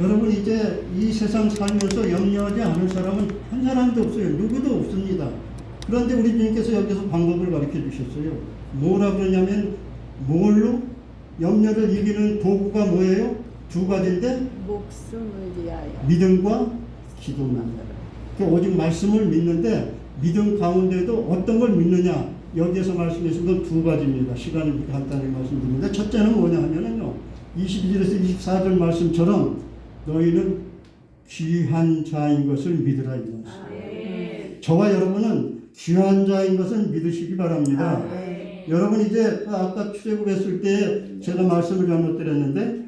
여러분 이제 이 세상 살면서 염려하지 않을 사람은 한 사람도 없어요. 누구도 없습니다. 그런데 우리 주님께서 여기서 방법을 가르쳐 주셨어요. 뭐라 그러냐면 뭘로 염려를 이기는 도구가 뭐예요? 두 가지인데 목숨을 위하여 믿음과 기도입니다. 오직 말씀을 믿는데 믿음 가운데도 어떤 걸 믿느냐, 여기에서 말씀하신 건 두 가지입니다. 시간을 간단히 말씀드리는데, 첫째는 뭐냐 하면은요, 22절에서 24절 말씀처럼 너희는 귀한 자인 것을 믿으라 이 말씀. 저와 여러분은 귀한 자인 것을 믿으시기 바랍니다. 여러분 이제 아까 출애굽했을 때 제가 말씀을 잘못드렸는데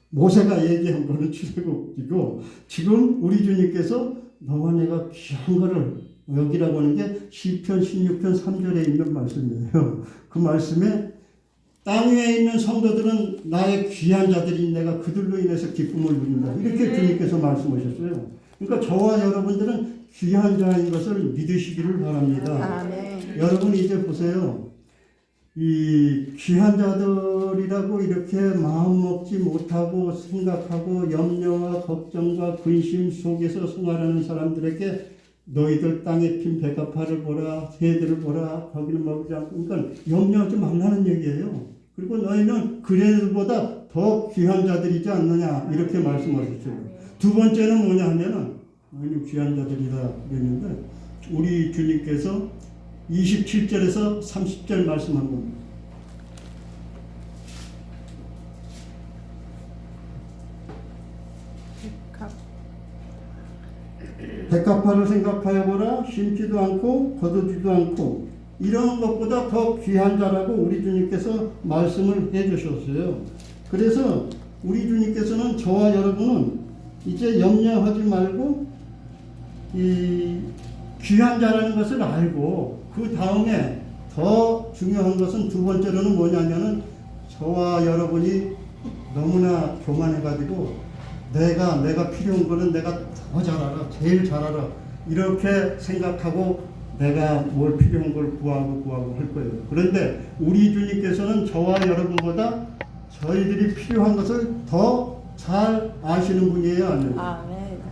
모세가 얘기한 거는 출애굽이고, 지금 우리 주님께서 너와 내가 귀한 거를 여기라고 하는 게 시편 16편 3절에 있는 말씀이에요. 그 말씀에 땅 위에 있는 성도들은 나의 귀한 자들이 내가 그들로 인해서 기쁨을 누린다. 이렇게 주님께서 말씀하셨어요. 그러니까 저와 여러분들은 귀한 자인 것을 믿으시기를 바랍니다. 아멘. 여러분 이제 보세요. 이 귀한 자들이라고 이렇게 마음 먹지 못하고 생각하고 염려와 걱정과 근심 속에서 생활하는 사람들에게 너희들 땅에 핀 백합화를 보라, 새들을 보라, 거기는 먹지 않고, 그러니까 염려하지 말라는 얘기예요. 그리고 너희는 그네들보다 더 귀한 자들이지 않느냐, 이렇게 말씀하셨어요. 두 번째는 뭐냐 하면은 너희는 귀한 자들이다 그랬는데, 우리 주님께서 27절에서 30절 말씀한 겁니다. 백합화를 생각하여 보라. 심지도 않고 거두지도 않고 이런 것보다 더 귀한 자라고 우리 주님께서 말씀을 해주셨어요. 그래서 우리 주님께서는 저와 여러분은 이제 염려하지 말고 이 귀한 자라는 것을 알고, 그 다음에 더 중요한 것은 두 번째로는 뭐냐면은 저와 여러분이 너무나 교만해가지고 내가 필요한 거는 내가 더 잘 알아, 제일 잘 알아, 이렇게 생각하고 내가 뭘 필요한 걸 구하고 할 거예요. 그런데 우리 주님께서는 저와 여러분보다 저희들이 필요한 것을 더 잘 아시는 분이에요, 아니에요?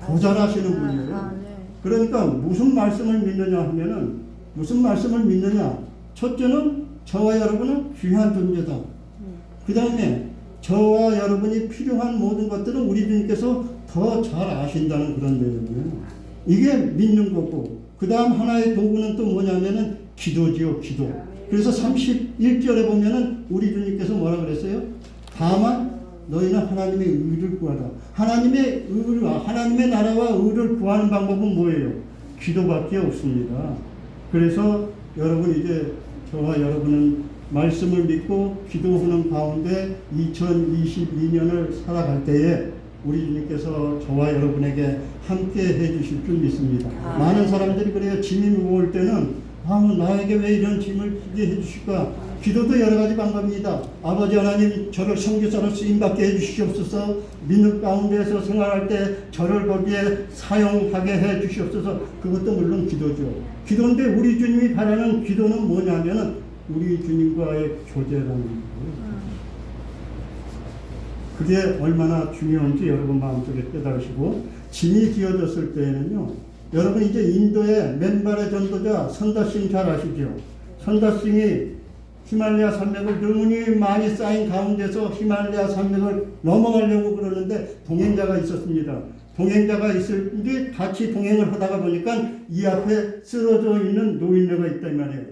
더 잘 아시는 분이에요. 그러니까 무슨 말씀을 믿느냐 하면은, 무슨 말씀을 믿느냐? 첫째는 저와 여러분은 귀한 존재다. 그 다음에 저와 여러분이 필요한 모든 것들은 우리 주님께서 더 잘 아신다는 그런 내용이에요. 이게 믿는 거고, 그 다음 하나의 도구는 또 뭐냐면은 기도지요, 기도. 그래서 31절에 보면은 우리 주님께서 뭐라 그랬어요? 다만 너희는 하나님의 의를 구하라. 하나님의 의와 하나님의 나라와 의를 구하는 방법은 뭐예요? 기도밖에 없습니다. 그래서 여러분 이제 저와 여러분은 말씀을 믿고 기도하는 가운데 2022년을 살아갈 때에 우리 주님께서 저와 여러분에게 함께 해주실 줄 믿습니다. 많은 사람들이 그래요. 짐이 무거울 때는 나에게 왜 이런 짐을 지게 해주실까? 기도도 여러 가지 방법입니다. 아버지 하나님, 저를 선교사로 쓰임받게 해주시옵소서. 믿는 가운데서 생활할 때 저를 거기에 사용하게 해주시옵소서. 그것도 물론 기도죠. 기도인데 우리 주님이 바라는 기도는 뭐냐면은 우리 주님과의 교제라는 거예요. 그게 얼마나 중요한지 여러분 마음속에 깨달으시고, 짐이 지어졌을 때에는요, 여러분 이제 인도의 맨발의 전도자 선다싱 잘 아시죠? 선다싱이 히말라야 산맥을 너무나 많이 쌓인 가운데서 히말라야 산맥을 넘어가려고 그러는데 동행자가 있었습니다. 동행자가 있을 때 같이 동행을 하다가 보니까 이 앞에 쓰러져 있는 노인네가 있다 이 말이에요.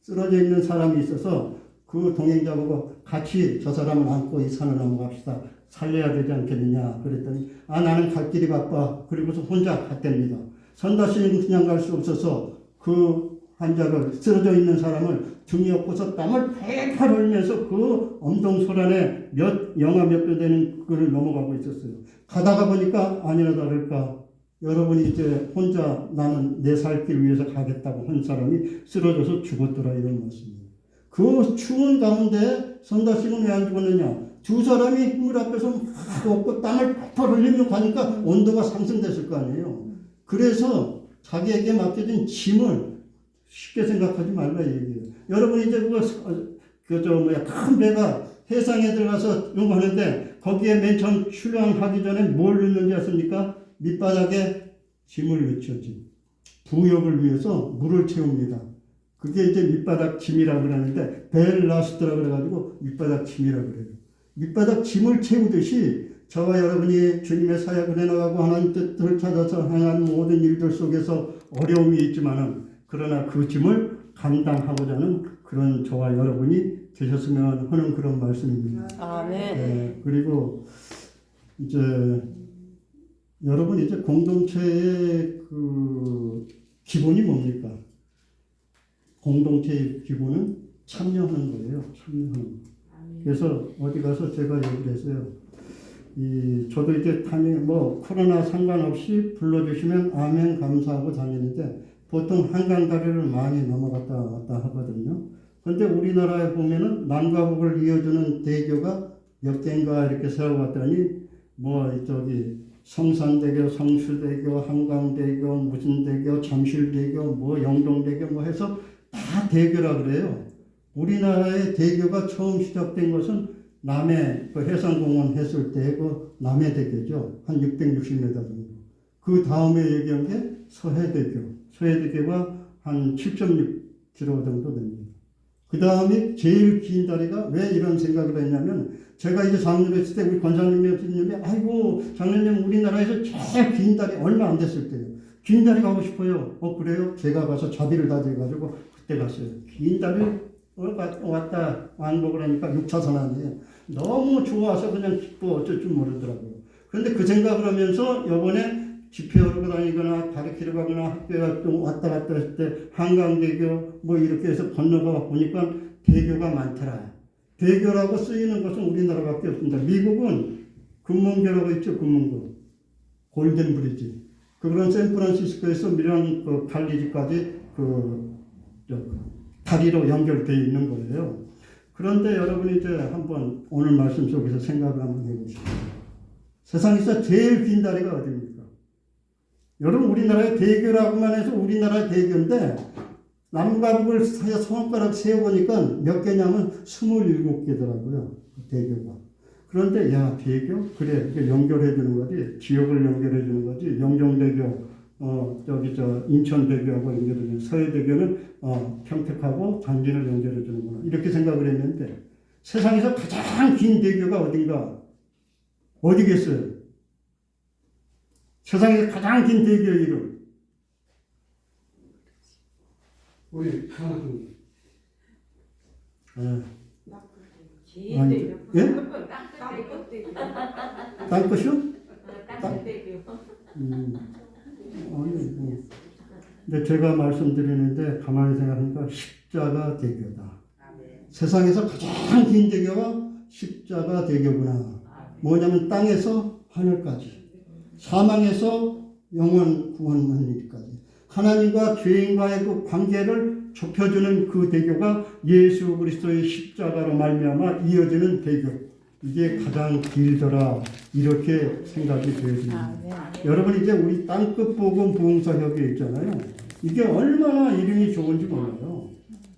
쓰러져 있는 사람이 있어서 그 동행자보고 같이 저 사람을 안고 이 산을 넘어갑시다. 살려야 되지 않겠느냐 그랬더니 나는 갈 길이 바빠. 그리고서 혼자 갔답니다. 선다시는 그냥 갈 수 없어서 그 환자를, 쓰러져 있는 사람을 등에 업고서 땀을 펄펄 흘리면서 그 엄동소란에 영하 몇 도 되는 그걸 넘어가고 있었어요. 가다가 보니까 아니나 다를까 여러분이 이제 혼자 나는 내 살 길 위해서 가겠다고 한 사람이 쓰러져서 죽었더라 이런 말씀이에요. 그 추운 가운데 선다시는 왜 안 죽었느냐? 두 사람이 물 앞에서 막 없고 땀을 펄펄 흘리며 가니까 온도가 상승됐을 거 아니에요. 그래서 자기에게 맡겨진 짐을 쉽게 생각하지 말라 얘기해요. 여러분 이제 큰 배가 해상에 들어가서 용하는데 거기에 맨 처음 출항하기 전에 뭘 넣는지 아십니까? 밑바닥에 짐을 넣죠. 짐. 부역을 위해서 물을 채웁니다. 그게 이제 밑바닥 짐이라고 그러는데 벨라스트라고 그래가지고 밑바닥 짐이라고 그래요. 밑바닥 짐을 채우듯이 저와 여러분이 주님의 사역을 해나가고 하나님 뜻을 찾아서 행한 모든 일들 속에서 어려움이 있지만은 그러나 그 짐을 감당하고자 하는 그런 저와 여러분이 되셨으면 하는 그런 말씀입니다. 아멘. 네, 그리고 이제 여러분 이제 공동체의 그 기본이 뭡니까? 공동체의 기본은 참여하는 거예요. 참여하는 거. 그래서 어디 가서 제가 얘기를 했어요. 저도 이제 코로나 상관없이 불러주시면 아멘 감사하고 다니는데 보통 한강다리를 많이 넘어갔다 왔다 하거든요. 그런데 우리나라에 보면은 남과 북을 이어주는 대교가 몇 개인가 이렇게 세워봤더니 성산대교, 성수대교, 한강대교, 무슨 대교, 잠실대교, 영동대교 해서 다 대교라 그래요. 우리나라의 대교가 처음 시작된 것은 남해 해상공원 했을 때 남해대교죠. 한 660m 정도. 그 다음에 얘기한 게 서해대교. 서해대교가 한 7.6km 정도 됩니다. 그 다음에 제일 긴 다리가 왜 이런 생각을 했냐면 제가 이제 장로를 했을 때 우리 권사님이 아이고 장로님 우리나라에서 제일 긴 다리 얼마 안 됐을 때요. 긴 다리 가고 싶어요. 그래요? 제가 가서 자비를 다져가지고 그때 갔어요. 긴 다리 왔다 왕복을 하니까 6차선 아니에요. 너무 좋아서 그냥 기뻐 어쩔 줄 모르더라고요. 그런데 그 생각을 하면서 이번에 집회 오르고 다니거나 가르치러 가거나 학교에 왔다 갔다 했을 때 한강대교 이렇게 해서 건너가 보니까 대교가 많더라. 대교라고 쓰이는 것은 우리나라밖에 없습니다. 미국은 금문교라고 있죠. 금문교. 골든브리지. 그런 샌프란시스코에서 밀란 갈리지까지 다리로 연결되어 있는 거예요. 그런데 여러분이 이제 한번 오늘 말씀 속에서 생각을 한번 해보시죠. 세상에서 제일 긴 다리가 어디입니까? 여러분 우리나라의 대교라고만 해서 우리나라의 대교인데 남과 북을 손가락 세어보니까 몇 개냐면 27개더라고요. 대교가. 그런데 대교? 그래 연결해 주는 거지. 지역을 연결해 주는 거지. 영종대교 인천대교하고 연결해주는 서해대교는 평택하고 단지를 연결해 주는구나 이렇게 생각을 했는데 세상에서 가장 긴 대교가 어딘가 어디겠어요? 세상에서 가장 긴 대교의 이름 우리 강화도 땅끝이요? 근데 제가 말씀드리는데 가만히 생각하니까 십자가 대교다. 세상에서 가장 긴 대교가 십자가 대교구나. 뭐냐면 땅에서 하늘까지, 사망에서 영원 구원하는 일까지, 하나님과 죄인과의 그 관계를 좁혀주는 그 대교가 예수 그리스도의 십자가로 말미암아 이어지는 대교. 이게 가장 길더라 이렇게 생각이 되어집니다. 여러분 이제 우리 땅끝 복음 부흥사협회 있잖아요. 이게 얼마나 이름이 좋은지 몰라요.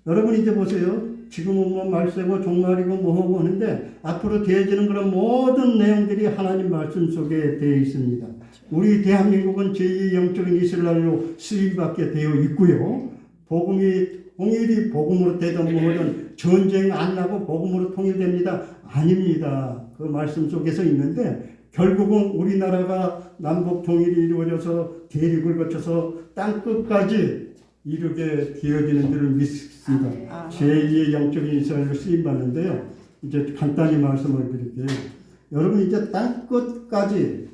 여러분 이제 보세요. 지금은 말세고 종말이고 하고 하는데 앞으로 되어지는 그런 모든 내용들이 하나님 말씀 속에 되어 있습니다. 우리 대한민국은 제2의 영적인 이스라엘로 수입받게 되어 있고요. 복음이 통일이 복음으로 되던 뭐든 전쟁 안 나고 복음으로 통일됩니다. 아닙니다. 그 말씀 속에서 있는데 결국은 우리나라가 남북 통일이 이루어져서 대륙을 거쳐서 땅끝까지 이르게 되어지는 줄을 믿습니다. 제2의 영적인 이스라엘로 쓰임받는데요. 이제 간단히 말씀을 드릴게요. 여러분 이제 땅끝까지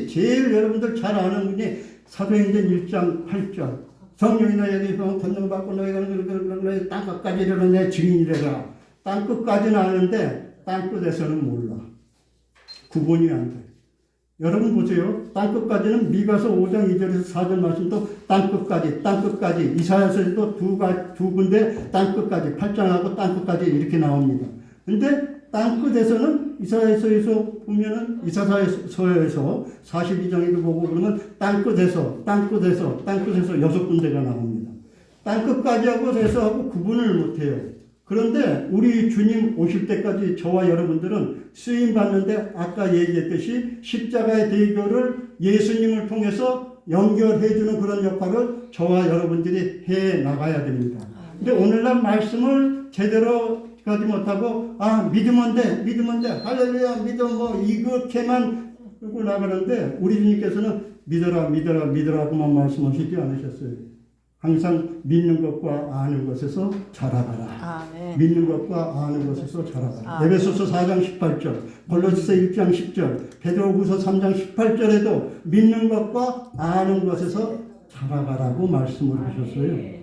제일 여러분들 잘 아는 분이 사도행전 1장 8절 성령이 너에게서 권능받고 너희가 너희 땅끝까지 이르는 내 증인이래라. 땅끝까지는 아는데 땅끝에서는 몰라. 구분이 안 돼. 여러분 보세요. 땅끝까지는 미가서 5장 2절에서 4절 말씀도 땅끝까지 이사야서에도 두 군데 땅끝까지 8장하고 땅끝까지 이렇게 나옵니다. 근데 땅끝에서는 이사야서에서 보면은 이사야서에서 42장에도 보고 그러면 땅끝에서 6군데가 나옵니다. 땅끝까지 하고 해서하고 구분을 못해요. 그런데 우리 주님 오실 때까지 저와 여러분들은 쓰임 받는데 아까 얘기했듯이 십자가의 대교를 예수님을 통해서 연결해 주는 그런 역할을 저와 여러분들이 해 나가야 됩니다. 근데 오늘날 말씀을 제대로 가지 못하고 믿으면 돼 할렐루야 믿어 뭐 이렇게만 끌고 나가는데 우리 주님께서는 믿으라고만 말씀하시지 않으셨어요. 항상 믿는 것과 아는 것에서 자라가라. 아멘. 믿는 것과 아는 것에서 자라가라. 아멘. 에베소서 4장 18절, 골로새서 1장 10절, 베드로후서 3장 18절에도 믿는 것과 아는 것에서 자라가라고 말씀을 하셨어요.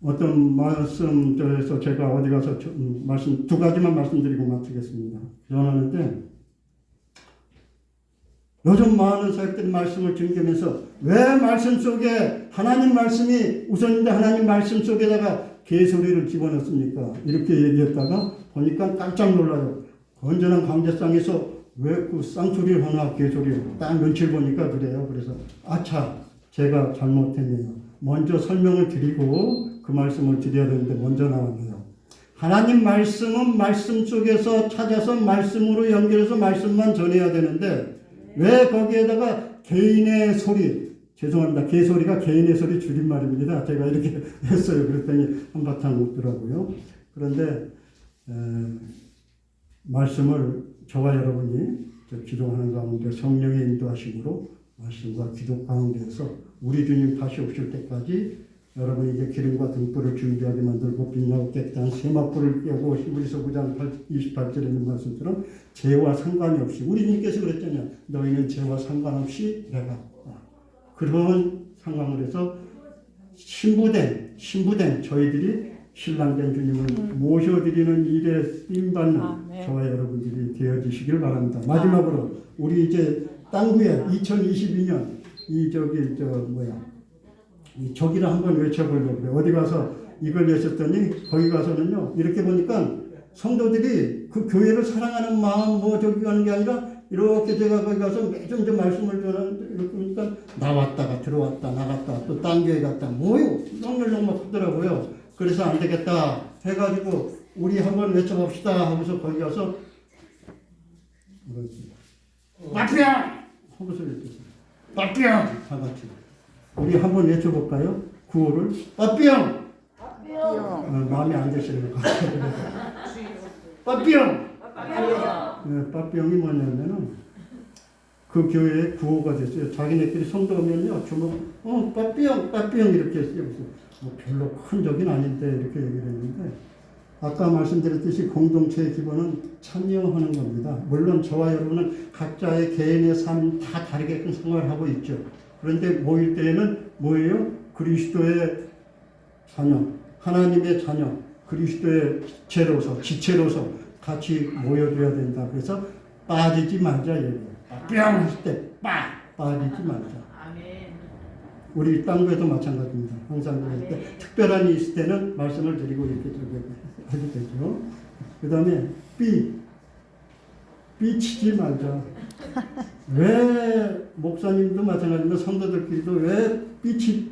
어떤 말씀에서 제가 어디 가서 두 가지만 말씀드리고 마치겠습니다. 전하는데 요즘 많은 사역들이 말씀을 증거하면서 왜 말씀 속에 하나님 말씀이 우선인데 하나님 말씀 속에다가 개소리를 집어넣습니까? 이렇게 얘기했다가 보니까 깜짝 놀라요. 건전한 강제상에서 왜 그 쌍소리를 하나 개소리를 딱 눈치를 보니까 그래요. 그래서 아차 제가 잘못했네요. 먼저 설명을 드리고 그 말씀을 드려야 되는데 먼저 나왔네요. 하나님 말씀은 말씀 속에서 찾아서 말씀으로 연결해서 말씀만 전해야 되는데 왜 거기에다가 개인의 소리, 죄송합니다. 개소리가 개인의 소리 줄임말입니다. 제가 이렇게 했어요. 그랬더니 한바탕 웃더라고요. 그런데 말씀을 저와 여러분이 기도하는 가운데 성령의 인도하심으로 말씀과 기도 가운데에서 우리 주님 다시 오실 때까지 여러분에게 기름과 등불을 준비하게 만들고 빛나고 깨끗한 세마포를 떼고 히브리서 9장 28절에 있는 말씀처럼 죄와 상관이 없이 우리 주님께서 그랬잖아요. 너희는 죄와 상관없이 내가 그런 상황을 해서 신부된 저희들이 신랑된 주님을 모셔드리는 일에 쓰임받는 저와 여러분들이 되어지시길 바랍니다. 마지막으로 우리 이제 땅구에 2022년 저기를 한번 외쳐보려고 그래요. 어디 가서 이걸 외쳤더니 거기 가서는요 이렇게 보니까 성도들이 그 교회를 사랑하는 마음 저기 가는 게 아니라 이렇게 제가 거기 가서 매주 이제 말씀을 전하는데 이렇게 보니까 나왔다가 들어왔다 나갔다 또 딴 교회 갔다 뭐요 넉넉넉 하더라고요. 그래서 안 되겠다 해가지고 우리 한번 외쳐봅시다 하고서 거기 가서 마피아 하고서 외쳤어요. 마피아 다 같이 우리 한번 외쳐볼까요? 구호를 빠삐용 마음에 안 드시는 것 같아요. 빠삐용 빠삐용이 뭐냐면은 그 교회의 구호가 됐어요. 자기네끼리 성도 오면요 주먹 빠삐용 이렇게 했어요. 뭐 별로 큰 적은 아닌데 이렇게 얘기를 했는데 아까 말씀드렸듯이 공동체의 기본은 참여하는 겁니다. 물론 저와 여러분은 각자의 개인의 삶 다 다르게 생활하고 있죠. 그런데 모일 때에는 뭐예요? 그리스도의 자녀, 하나님의 자녀, 그리스도의 지체로서 같이 모여줘야 된다. 그래서 빠지지 말자 얘기예요. 뿅 했을 때 빠지지 말자. 우리 땅구에도 마찬가지입니다. 항상 그럴 때 특별한 일이 있을 때는 말씀을 드리고 이렇게 해도 되죠. 그 다음에 삐치지 말자. 왜 목사님도 마찬가지로 성도들끼리도 왜 삐치지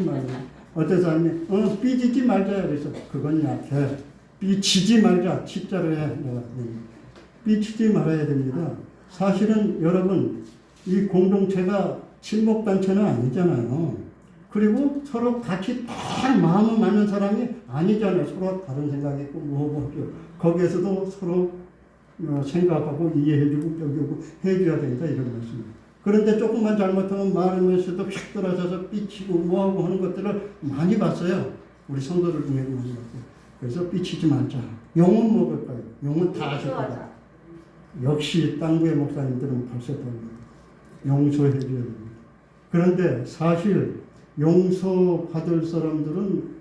말자. 어떤 사람이 삐지지 말자 그래서 그건 약해. 삐치지 말자. 치자로 해. 내가 삐치지 말아야 됩니다. 사실은 여러분 이 공동체가 친목단체는 아니잖아요. 그리고 서로 같이 딱 마음을 맞는 사람이 아니잖아요. 서로 다른 생각이 있고 뭐죠. 거기에서도 서로 생각하고 이해해주고 여기고 해줘야 된다 이런 말씀입니다. 그런데 조금만 잘못하면 말하면서도 휙 돌아서서 삐치고 뭐하고 하는 것들을 많이 봤어요. 우리 성도들 중에 많이 봤어요. 그래서 삐치지 말자. 용은 먹을까요? 용은 다 아실 거다. 역시 땅구의 목사님들은 벌써 됩니다. 용서해 줘야 됩니다. 그런데 사실 용서받을 사람들은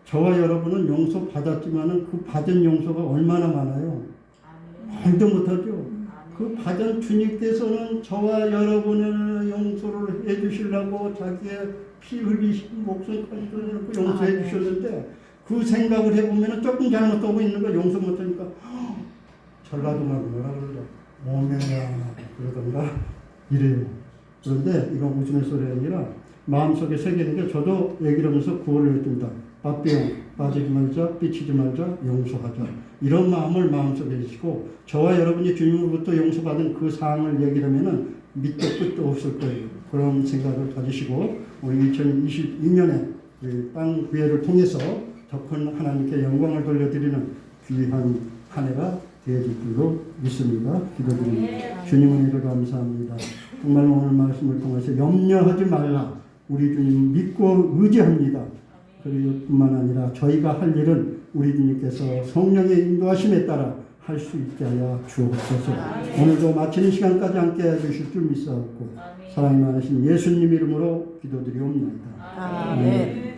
저와 여러분은 용서받았지만은 그 받은 용서가 얼마나 많아요. 말도 못하죠. 그 받은 주님께서는 저와 여러분의 용서를 해주시려고 자기의 피 흘리신 목숨까지 내놓고 용서해 주셨는데 그 생각을 해보면 조금 잘못하고 있는 거 용서 못하니까 전라도 말로 뭐라 그러죠. 오메야 그러던가 이래요. 그런데 이건 웃음의 소리가 아니라 마음속에 새기는 게 저도 얘기를 하면서 구호를 했습니다. 밥비용 빠지지 말자, 삐치지 말자, 용서하자. 이런 마음을 마음속에 주시고 저와 여러분이 주님으로부터 용서받은 그 사항을 얘기를 하면은 밑도 끝도 없을 거예요. 그런 생각을 가지시고 우리 2022년에 땅 구애를 통해서 더 큰 하나님께 영광을 돌려드리는 귀한 한 해가 되어질 줄로 믿습니다. 기도드립니다. 주님 은혜를 감사합니다. 정말 오늘 말씀을 통해서 염려하지 말라. 우리 주님 믿고 의지합니다. 그리고 뿐만 아니라 저희가 할 일은 우리 주님께서 성령의 인도하심에 따라 할 수 있게 하여 주옵소서. 오늘도 마치는 시간까지 함께 해주실 줄 믿사옵고 사랑이 많으신 예수님 이름으로 기도드리옵나이다. 아멘.